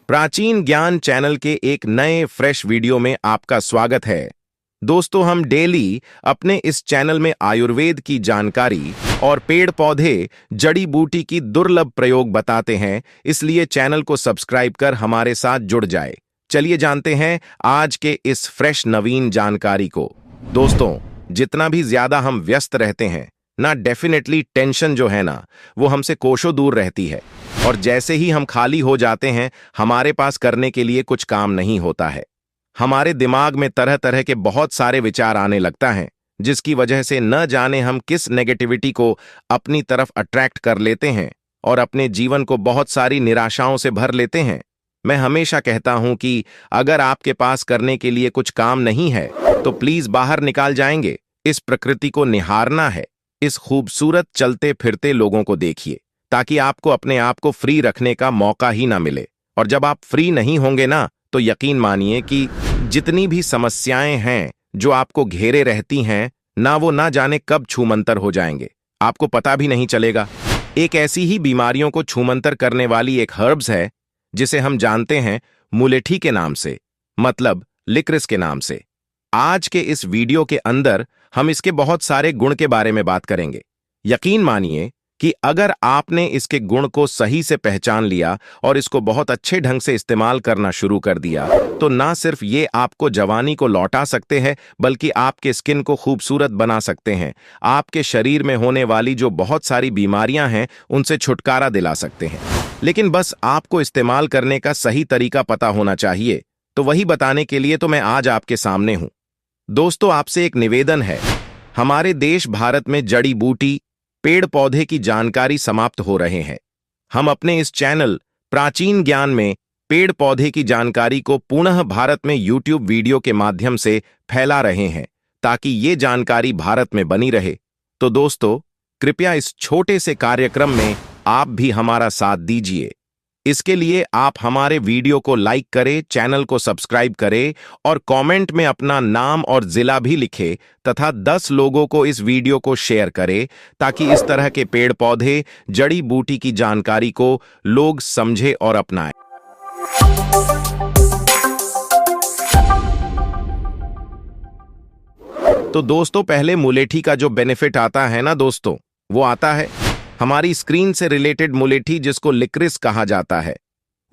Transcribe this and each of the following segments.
प्राचीन ज्ञान चैनल के एक नए फ्रेश वीडियो में आपका स्वागत है। दोस्तों, हम डेली अपने इस चैनल में आयुर्वेद की जानकारी और पेड़ पौधे, जड़ी बूटी की दुर्लभ प्रयोग बताते हैं, इसलिए चैनल को सब्सक्राइब कर हमारे साथ जुड़ जाए। चलिए जानते हैं आज के इस फ्रेश नवीन जानकारी को। दोस्तों, जितना भी ज्यादा हम व्यस्त रहते हैं ना, डेफिनेटली टेंशन जो है ना, वो हमसे कोसों दूर रहती है। और जैसे ही हम खाली हो जाते हैं, हमारे पास करने के लिए कुछ काम नहीं होता है। हमारे दिमाग में तरह तरह के बहुत सारे विचार आने लगता है, जिसकी वजह से न जाने हम किस नेगेटिविटी को अपनी तरफ अट्रैक्ट कर लेते हैं और अपने जीवन को बहुत सारी निराशाओं से भर लेते हैं। मैं हमेशा कहता हूं कि अगर आपके पास करने के लिए कुछ काम नहीं है तो प्लीज बाहर निकाल जाएंगे। इस प्रकृति को निहारना है। इस खूबसूरत चलते फिरते लोगों को देखिए, ताकि आपको अपने आप को फ्री रखने का मौका ही ना मिले। और जब आप फ्री नहीं होंगे ना, तो यकीन मानिए कि जितनी भी समस्याएं हैं जो आपको घेरे रहती हैं ना, वो ना जाने कब छूमंतर हो जाएंगे, आपको पता भी नहीं चलेगा। एक ऐसी ही बीमारियों को छूमंतर करने वाली एक हर्ब्स है जिसे हम जानते हैं मुलेठी के नाम से, मतलब लिक्रिस के नाम से। आज के इस वीडियो के अंदर हम इसके बहुत सारे गुण के बारे में बात करेंगे। यकीन मानिए कि अगर आपने इसके गुण को सही से पहचान लिया और इसको बहुत अच्छे ढंग से इस्तेमाल करना शुरू कर दिया, तो ना सिर्फ ये आपको जवानी को लौटा सकते हैं, बल्कि आपके स्किन को खूबसूरत बना सकते हैं। आपके शरीर में होने वाली जो बहुत सारी बीमारियां हैं, उनसे छुटकारा दिला सकते हैं। लेकिन बस आपको इस्तेमाल करने का सही तरीका पता होना चाहिए। तो वही बताने के लिए तो मैं आज आपके सामने हूं। दोस्तों, आपसे एक निवेदन है। हमारे देश भारत में जड़ी बूटी, पेड़ पौधे की जानकारी समाप्त हो रहे हैं। हम अपने इस चैनल प्राचीन ज्ञान में पेड़ पौधे की जानकारी को पुनः भारत में यूट्यूब वीडियो के माध्यम से फैला रहे हैं, ताकि ये जानकारी भारत में बनी रहे। तो दोस्तों, कृपया इस छोटे से कार्यक्रम में आप भी हमारा साथ दीजिए। इसके लिए आप हमारे वीडियो को लाइक करें, चैनल को सब्सक्राइब करें और कमेंट में अपना नाम और जिला भी लिखें, तथा 10 लोगों को इस वीडियो को शेयर करें, ताकि इस तरह के पेड़ पौधे, जड़ी बूटी की जानकारी को लोग समझें और अपनाएं। तो दोस्तों, पहले मुलेठी का जो बेनिफिट आता है ना दोस्तों, वो आता है हमारी स्क्रीन से रिलेटेड मुलेठी, जिसको लिक्रिस कहा जाता है।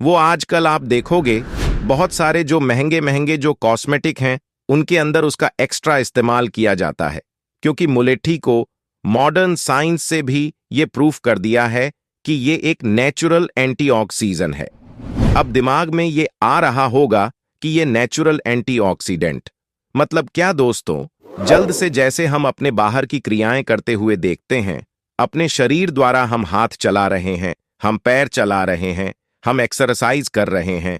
वो आजकल आप देखोगे बहुत सारे जो महंगे महंगे जो कॉस्मेटिक हैं, उनके अंदर उसका एक्स्ट्रा इस्तेमाल किया जाता है, क्योंकि मुलेठी को मॉडर्न साइंस से भी ये प्रूफ कर दिया है कि ये एक नेचुरल एंटीऑक्सीडेंट है। अब दिमाग में ये आ रहा होगा कि ये नेचुरल एंटीऑक्सीडेंट मतलब क्या दोस्तों? जल्द से जैसे हम अपने बाहर की क्रियाएं करते हुए देखते हैं, अपने शरीर द्वारा हम हाथ चला रहे हैं, हम पैर चला रहे हैं, हम एक्सरसाइज कर रहे हैं,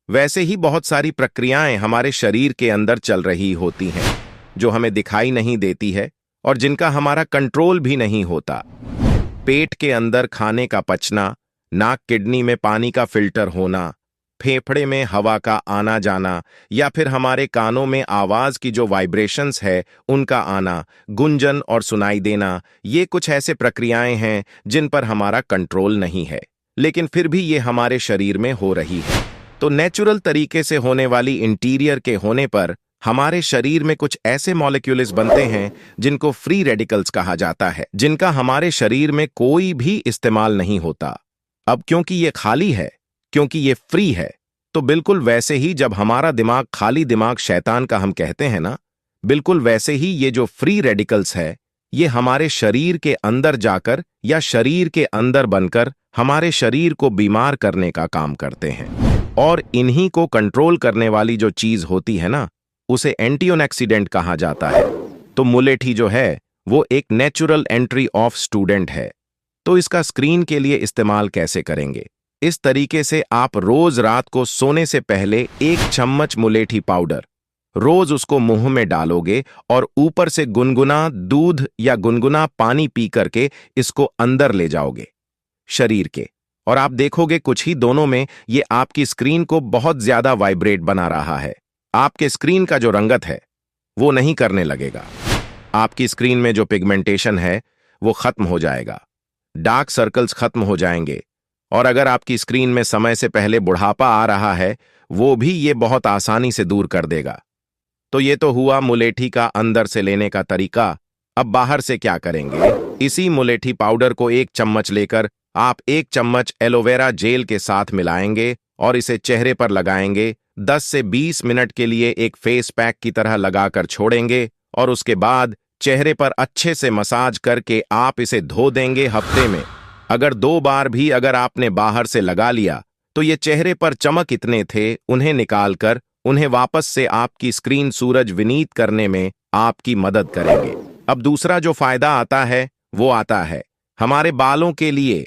वैसे ही बहुत सारी प्रक्रियाएं हमारे शरीर के अंदर चल रही होती हैं, जो हमें दिखाई नहीं देती है और जिनका हमारा कंट्रोल भी नहीं होता। पेट के अंदर खाने का पचना, नाक किडनी में पानी का फिल्टर होना, फेफड़े में हवा का आना जाना, या फिर हमारे कानों में आवाज की जो वाइब्रेशंस है उनका आना, गुंजन और सुनाई देना, ये कुछ ऐसे प्रक्रियाएं हैं जिन पर हमारा कंट्रोल नहीं है, लेकिन फिर भी ये हमारे शरीर में हो रही है। तो नेचुरल तरीके से होने वाली इंटीरियर के होने पर हमारे शरीर में कुछ ऐसे मॉलिक्यूल्स बनते हैं जिनको फ्री रेडिकल्स कहा जाता है, जिनका हमारे शरीर में कोई भी इस्तेमाल नहीं होता। अब क्योंकि ये खाली है, क्योंकि ये फ्री है, तो बिल्कुल वैसे ही जब हमारा दिमाग खाली दिमाग शैतान का हम कहते हैं ना, बिल्कुल वैसे ही ये जो फ्री रेडिकल्स है, ये हमारे शरीर के अंदर जाकर या शरीर के अंदर बनकर हमारे शरीर को बीमार करने का काम करते हैं। और इन्हीं को कंट्रोल करने वाली जो चीज होती है ना, उसे एंटीऑक्सीडेंट कहा जाता है। तो मुलेठी जो है वो एक नेचुरल एंट्री ऑफ स्टूडेंट है। तो इसका स्क्रीन के लिए इस्तेमाल कैसे करेंगे? इस तरीके से आप रोज रात को सोने से पहले 1 चम्मच मुलेठी पाउडर रोज उसको मुंह में डालोगे और ऊपर से गुनगुना दूध या गुनगुना पानी पी करके इसको अंदर ले जाओगे शरीर के, और आप देखोगे कुछ ही दोनों में ये आपकी स्क्रीन को बहुत ज्यादा वाइब्रेट बना रहा है। आपके स्क्रीन का जो रंगत है वो नहीं करने लगेगा। आपकी स्क्रीन में जो पिगमेंटेशन है वो खत्म हो जाएगा, डार्क सर्कल्स खत्म हो जाएंगे, और अगर आपकी स्क्रीन में समय से पहले बुढ़ापा आ रहा है, वो भी ये बहुत आसानी से दूर कर देगा। तो ये तो हुआ मुलेठी का अंदर से लेने का तरीका। अब बाहर से क्या करेंगे? इसी मुलेठी पाउडर को 1 चम्मच लेकर आप 1 चम्मच एलोवेरा जेल के साथ मिलाएंगे और इसे चेहरे पर लगाएंगे। 10 से 20 मिनट के लिए एक फेस पैक की तरह लगाकर छोड़ेंगे और उसके बाद चेहरे पर अच्छे से मसाज करके आप इसे धो देंगे हफ्ते में। अगर 2 बार भी अगर आपने बाहर से लगा लिया तो ये चेहरे पर चमक इतने थे, उन्हें निकालकर उन्हें वापस से आपकी स्क्रीन सूरज विनीत करने में आपकी मदद करेंगे। अब दूसरा जो फायदा आता है वो आता है हमारे बालों के लिए।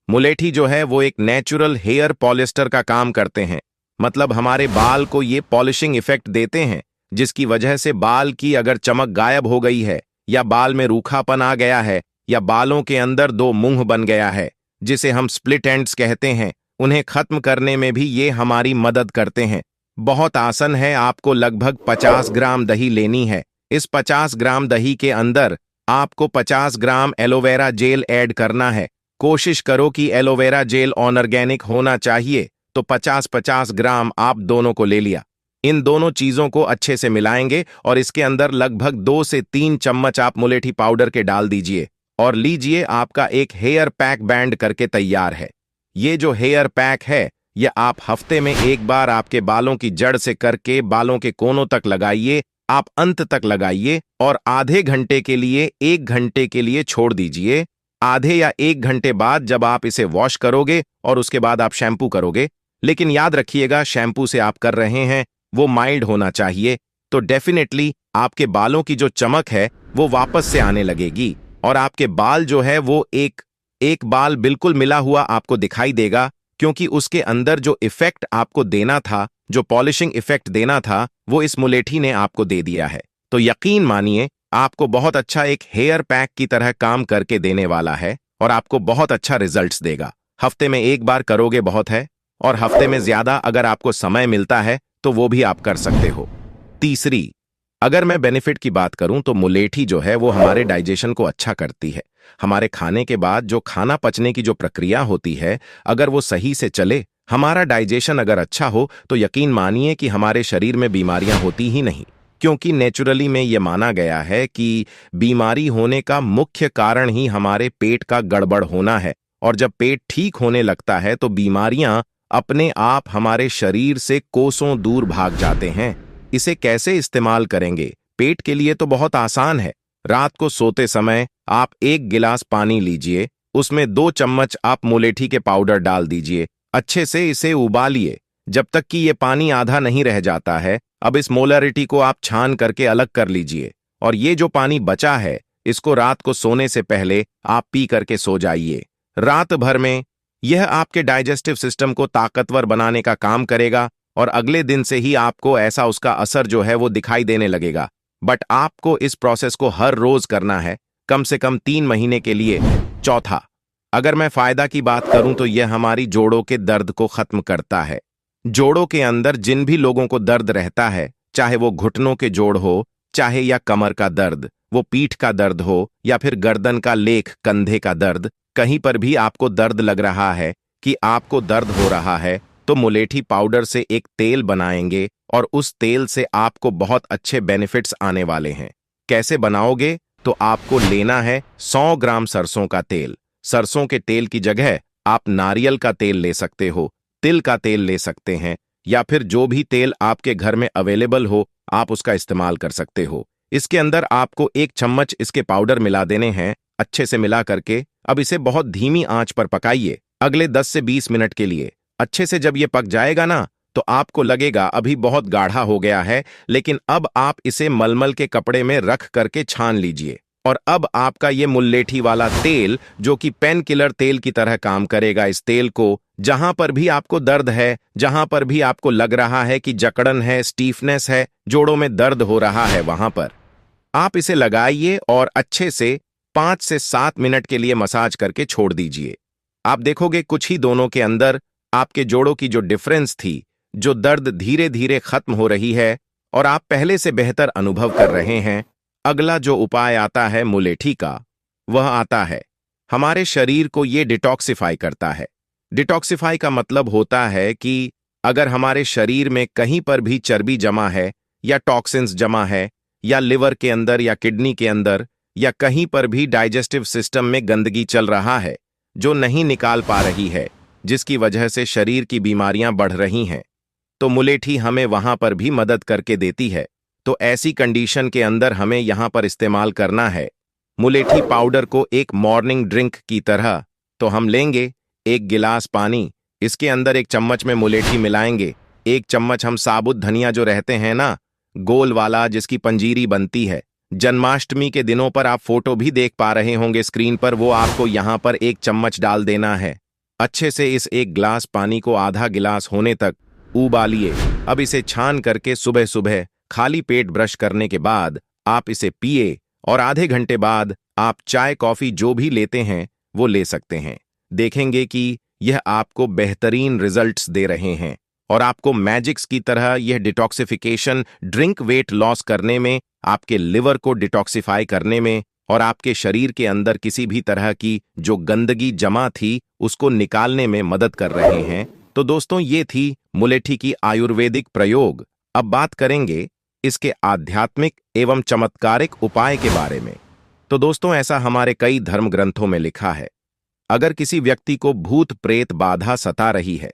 मुलेठी जो है वो एक नेचुरल हेयर पॉलिस्टर का काम करते हैं, मतलब हमारे बाल को ये पॉलिशिंग इफेक्ट देते हैं, जिसकी वजह से बाल की अगर चमक गायब हो गई है या बाल में रूखापन आ गया है या बालों के अंदर 2 मुंह बन गया है, जिसे हम स्प्लिट एंड्स कहते हैं, उन्हें खत्म करने में भी ये हमारी मदद करते हैं। बहुत आसान है। आपको लगभग 50 ग्राम दही लेनी है। इस 50 ग्राम दही के अंदर आपको 50 ग्राम एलोवेरा जेल ऐड करना है। कोशिश करो कि एलोवेरा जेल ऑर्गेनिक होना चाहिए, तो 50-50 ग्राम आप दोनों को ले लिया। इन दोनों चीजों को अच्छे से मिलाएंगे और इसके अंदर लगभग 2 से 3 चम्मच आप मुलेठी पाउडर के डाल दीजिए और लीजिए, आपका एक हेयर पैक बैंड करके तैयार है। ये जो हेयर पैक है यह आप हफ्ते में 1 बार आपके बालों की जड़ से करके बालों के कोनों तक लगाइए, आप अंत तक लगाइए और आधे घंटे के लिए 1 घंटे के लिए छोड़ दीजिए। आधे या 1 घंटे बाद जब आप इसे वॉश करोगे और उसके बाद आप शैम्पू करोगे, लेकिन याद रखिएगा शैम्पू से आप कर रहे हैं वो माइल्ड होना चाहिए, तो डेफिनेटली आपके बालों की जो चमक है वो वापस से आने लगेगी और आपके बाल जो है वो एक बाल बिल्कुल मिला हुआ आपको दिखाई देगा, क्योंकि उसके अंदर जो इफेक्ट आपको देना था, जो पॉलिशिंग इफेक्ट देना था, वो इस मुलेठी ने आपको दे दिया है। तो यकीन मानिए आपको बहुत अच्छा एक हेयर पैक की तरह काम करके देने वाला है और आपको बहुत अच्छा रिजल्ट्स देगा। हफ्ते में 1 बार करोगे बहुत है, और हफ्ते में ज्यादा अगर आपको समय मिलता है तो वो भी आप कर सकते हो। तीसरी, अगर मैं बेनिफिट की बात करूं तो मुलेठी जो है वो हमारे डाइजेशन को अच्छा करती है। हमारे खाने के बाद जो खाना पचने की जो प्रक्रिया होती है, अगर वो सही से चले, हमारा डाइजेशन अगर अच्छा हो, तो यकीन मानिए कि हमारे शरीर में बीमारियां होती ही नहीं, क्योंकि नेचुरली में ये माना गया है कि बीमारी होने का मुख्य कारण ही हमारे पेट का गड़बड़ होना है, और जब पेट ठीक होने लगता है तो बीमारियां अपने आप हमारे शरीर से कोसों दूर भाग जाते हैं। इसे कैसे इस्तेमाल करेंगे? पेट के लिए तो बहुत आसान है। रात को सोते समय आप 1 गिलास पानी लीजिए, उसमें 2 चम्मच आप मुलेठी के पाउडर डाल दीजिए, अच्छे से इसे उबालिए जब तक कि ये पानी आधा नहीं रह जाता है। अब इस मोलरिटी को आप छान करके अलग कर लीजिए और ये जो पानी बचा है इसको रात को सोने से पहले आप पी करके सो जाइए। रात भर में यह आपके डाइजेस्टिव सिस्टम को ताकतवर बनाने का काम करेगा और अगले दिन से ही आपको ऐसा उसका असर जो है वो दिखाई देने लगेगा। बट आपको इस प्रोसेस को हर रोज करना है, कम से कम 3 महीने के लिए। चौथा, अगर मैं फायदा की बात करूं तो यह हमारी जोड़ों के दर्द को खत्म करता है। जोड़ों के अंदर जिन भी लोगों को दर्द रहता है, चाहे वो घुटनों के जोड़ हो, चाहे या कमर का दर्द, वो पीठ का दर्द हो या फिर गर्दन का लेख, कंधे का दर्द, कहीं पर भी आपको दर्द लग रहा है कि आपको दर्द हो रहा है, तो मुलेठी पाउडर से एक तेल बनाएंगे और उस तेल से आपको बहुत अच्छे बेनिफिट्स आने वाले हैं। कैसे बनाओगे? तो आपको लेना है 100 ग्राम सरसों का तेल। सरसों के तेल की जगह आप नारियल का तेल ले सकते हो, तिल का तेल ले सकते हैं, या फिर जो भी तेल आपके घर में अवेलेबल हो आप उसका इस्तेमाल कर सकते हो। इसके अंदर आपको 1 चम्मच इसके पाउडर मिला देने हैं, अच्छे से मिला करके अब इसे बहुत धीमी आंच पर पकाइए अगले 10 से 20 मिनट के लिए। अच्छे से जब ये पक जाएगा ना, तो आपको लगेगा अभी बहुत गाढ़ा हो गया है, लेकिन अब आप इसे मलमल के कपड़े में रख करके छान लीजिए और अब आपका ये मुलेठी वाला तेल, जो कि पेन किलर तेल की तरह काम करेगा, इस तेल को जहां पर भी आपको दर्द है, जहां पर भी आपको लग रहा है कि जकड़न है, स्टीफनेस है, जोड़ों में दर्द हो रहा है, वहां पर आप इसे लगाइए और अच्छे से 5 से 7 मिनट के लिए मसाज करके छोड़ दीजिए। आप देखोगे कुछ ही दोनों के अंदर आपके जोड़ों की जो डिफरेंस थी, जो दर्द धीरे धीरे खत्म हो रही है और आप पहले से बेहतर अनुभव कर रहे हैं। अगला जो उपाय आता है मुलेठी का, वह आता है हमारे शरीर को ये डिटॉक्सिफाई करता है। डिटॉक्सिफाई का मतलब होता है कि अगर हमारे शरीर में कहीं पर भी चर्बी जमा है या टॉक्सिन्स जमा है या लिवर के अंदर या किडनी के अंदर या कहीं पर भी डाइजेस्टिव सिस्टम में गंदगी चल रहा है जो नहीं निकाल पा रही है, जिसकी वजह से शरीर की बीमारियां बढ़ रही हैं, तो मुलेठी हमें वहां पर भी मदद करके देती है। तो ऐसी कंडीशन के अंदर हमें यहां पर इस्तेमाल करना है मुलेठी पाउडर को एक मॉर्निंग ड्रिंक की तरह। तो हम लेंगे 1 गिलास पानी, इसके अंदर 1 चम्मच में मुलेठी मिलाएंगे, 1 चम्मच हम साबुत धनिया जो रहते हैं ना, गोल वाला जिसकी पंजीरी बनती है, जन्माष्टमी के दिनों पर आप फोटो भी देख पा रहे होंगे स्क्रीन पर, वो आपको यहां पर 1 चम्मच डाल देना है। अच्छे से इस 1 गिलास पानी को आधा गिलास होने तक उबालिए। अब इसे छान करके सुबह सुबह खाली पेट ब्रश करने के बाद आप इसे पिए और आधे घंटे बाद आप चाय कॉफी जो भी लेते हैं वो ले सकते हैं। देखेंगे कि यह आपको बेहतरीन रिजल्ट्स दे रहे हैं और आपको मैजिक्स की तरह यह डिटॉक्सिफिकेशन ड्रिंक वेट लॉस करने में, आपके लिवर को डिटॉक्सिफाई करने में और आपके शरीर के अंदर किसी भी तरह की जो गंदगी जमा थी उसको निकालने में मदद कर रहे हैं। तो दोस्तों, ये थी मुलेठी की आयुर्वेदिक प्रयोग। अब बात करेंगे इसके आध्यात्मिक एवं चमत्कारिक उपाय के बारे में। तो दोस्तों, ऐसा हमारे कई धर्म ग्रंथों में लिखा है, अगर किसी व्यक्ति को भूत प्रेत बाधा सता रही है,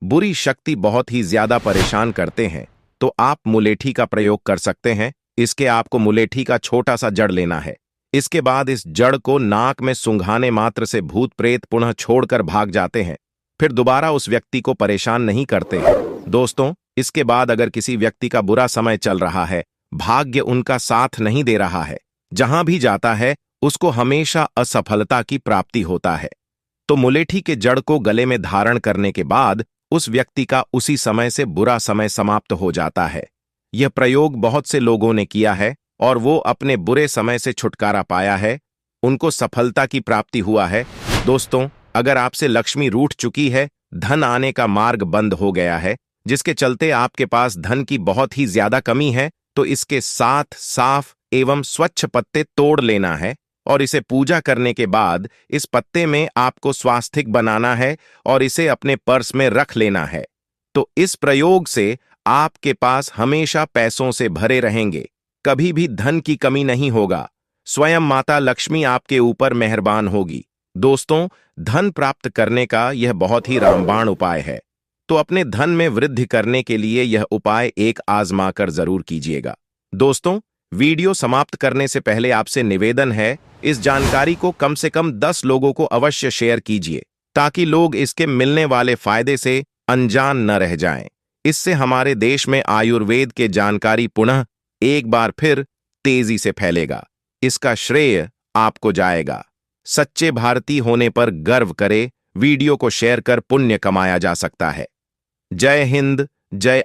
बुरी शक्ति बहुत ही ज्यादा परेशान करते हैं, तो आप मुलेठी का प्रयोग कर सकते हैं। इसके आपको मुलेठी का छोटा सा जड़ लेना है। इसके बाद इस जड़ को नाक में सूंघाने मात्र से भूत प्रेत पुनः छोड़कर भाग जाते हैं, फिर दोबारा उस व्यक्ति को परेशान नहीं करते हैं। दोस्तों, इसके बाद अगर किसी व्यक्ति का बुरा समय चल रहा है, भाग्य उनका साथ नहीं दे रहा है, जहां भी जाता है उसको हमेशा असफलता की प्राप्ति होता है, तो मुलेठी के जड़ को गले में धारण करने के बाद उस व्यक्ति का उसी समय से बुरा समय समाप्त हो जाता है। यह प्रयोग बहुत से लोगों ने किया है और वो अपने बुरे समय से छुटकारा पाया है, उनको सफलता की प्राप्ति हुआ है। दोस्तों, अगर आपसे लक्ष्मी रूठ चुकी है, धन आने का मार्ग बंद हो गया है, जिसके चलते आपके पास धन की बहुत ही ज्यादा कमी है, तो इसके 7 साफ एवं स्वच्छ पत्ते तोड़ लेना है और इसे पूजा करने के बाद इस पत्ते में आपको स्वास्तिक बनाना है और इसे अपने पर्स में रख लेना है। तो इस प्रयोग से आपके पास हमेशा पैसों से भरे रहेंगे, कभी भी धन की कमी नहीं होगा, स्वयं माता लक्ष्मी आपके ऊपर मेहरबान होगी। दोस्तों, धन प्राप्त करने का यह बहुत ही रामबाण उपाय है, तो अपने धन में वृद्धि करने के लिए यह उपाय एक आजमा कर जरूर कीजिएगा। दोस्तों, वीडियो समाप्त करने से पहले आपसे निवेदन है, इस जानकारी को कम से कम 10 लोगों को अवश्य शेयर कीजिए, ताकि लोग इसके मिलने वाले फायदे से अनजान न रह जाएं। इससे हमारे देश में आयुर्वेद के जानकारी पुनः एक बार फिर तेजी से फैलेगा। इसका श्रेय आपको जाएगा। सच्चे भारतीय होने पर गर्व करे, वीडियो को शेयर कर पुण्य कमाया जा सकता है। जय हिंद, जय